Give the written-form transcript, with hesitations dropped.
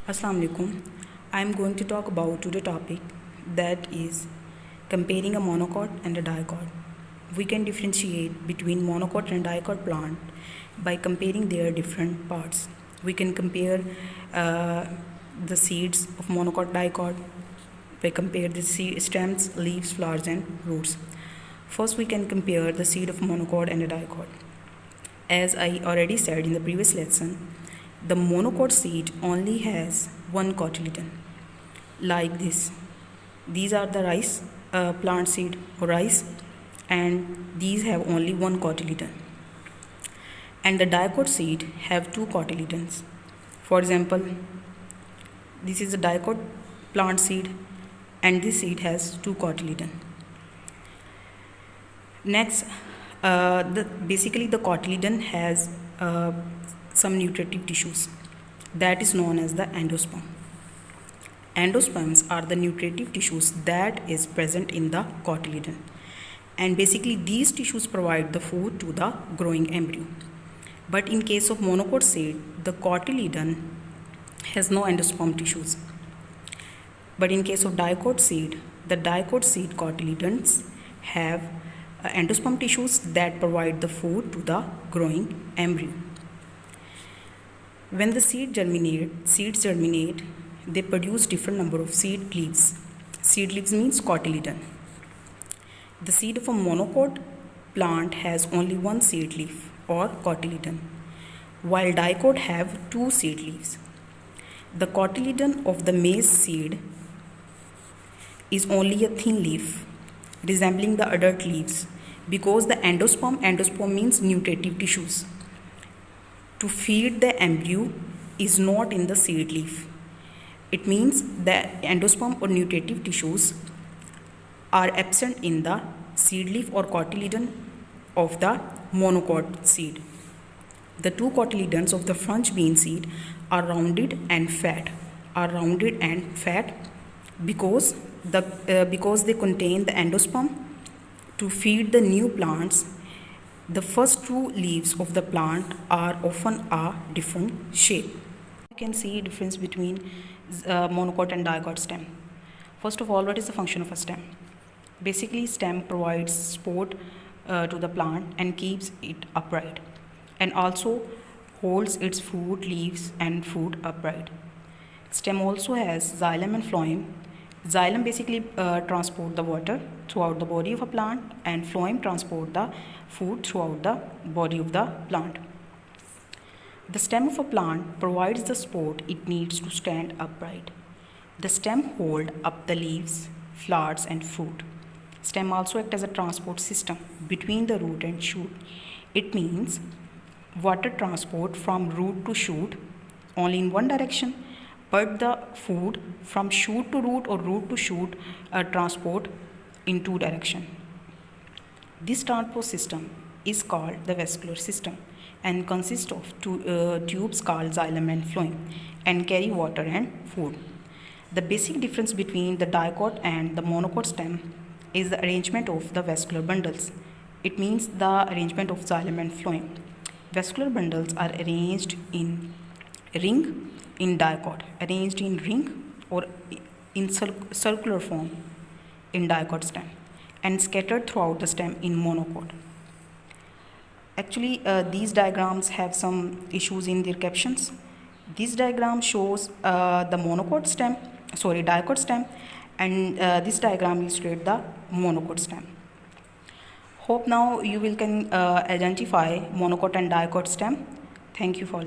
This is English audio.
Assalamu alaikum. I am going to talk about today topic that is comparing a monocot and a dicot. We can differentiate between monocot and dicot plant by comparing their different parts. We can compare the seeds of monocot dicot by compare the stems, leaves, flowers and roots. First we can compare the seed of monocot and a dicot. As I already said in the previous lesson, the monocot seed only has one cotyledon, like this. These are the rice plant seed or rice, and these have only one cotyledon. And the dicot seed have two cotyledons. For example, this is a dicot plant seed, and this seed has two cotyledon. Next, basically the cotyledon has some nutritive tissues that is known as the endosperm. Endosperms are the nutritive tissues that is present in the cotyledon, and basically these tissues provide the food to the growing embryo. But in case of monocot seed, the cotyledon has no endosperm tissues. But in case of dicot seed, the dicot seed cotyledons have endosperm tissues that provide the food to the growing embryo. When the seeds germinate, they produce different number of seed leaves. Seed leaves means cotyledon. The seed of a monocot plant has only one seed leaf or cotyledon, while dicot have two seed leaves. The cotyledon of the maize seed is only a thin leaf resembling the adult leaves, because the endosperm means nutritive tissues to feed the embryo is not in the seed leaf. It means the endosperm or nutritive tissues are absent in the seed leaf or cotyledon of the monocot seed. The two cotyledons of the French bean seed are rounded and fat. Because they contain the endosperm to feed the new plants. The first two leaves of the plant are often a different shape. You can see difference between monocot and dicot stem. First of all, what is the function of a stem? Basically, stem provides support to the plant and keeps it upright, and also holds its fruit, leaves and fruit upright. Stem also has xylem and phloem. Xylem basically transport the water throughout the body of a plant, and phloem transport the food throughout the body of the plant. The stem of a plant provides the support it needs to stand upright. The stem hold up the leaves, flowers and fruit. Stem also act as a transport system between the root and shoot. It means water transport from root to shoot only in one direction, but the food from shoot to root or root to shoot transport in two directions. This transport system is called the vascular system and consists of two tubes called xylem and phloem and carry water and food. The basic difference between the dicot and the monocot stem is the arrangement of the vascular bundles. It means the arrangement of xylem and phloem. Vascular bundles are arranged in ring in dicot, arranged in ring or in circular form in dicot stem, and scattered throughout the stem in monocot. Actually, these diagrams have some issues in their captions. This diagram shows the dicot stem, and this diagram illustrates the monocot stem. Hope now you can identify monocot and dicot stem. Thank you for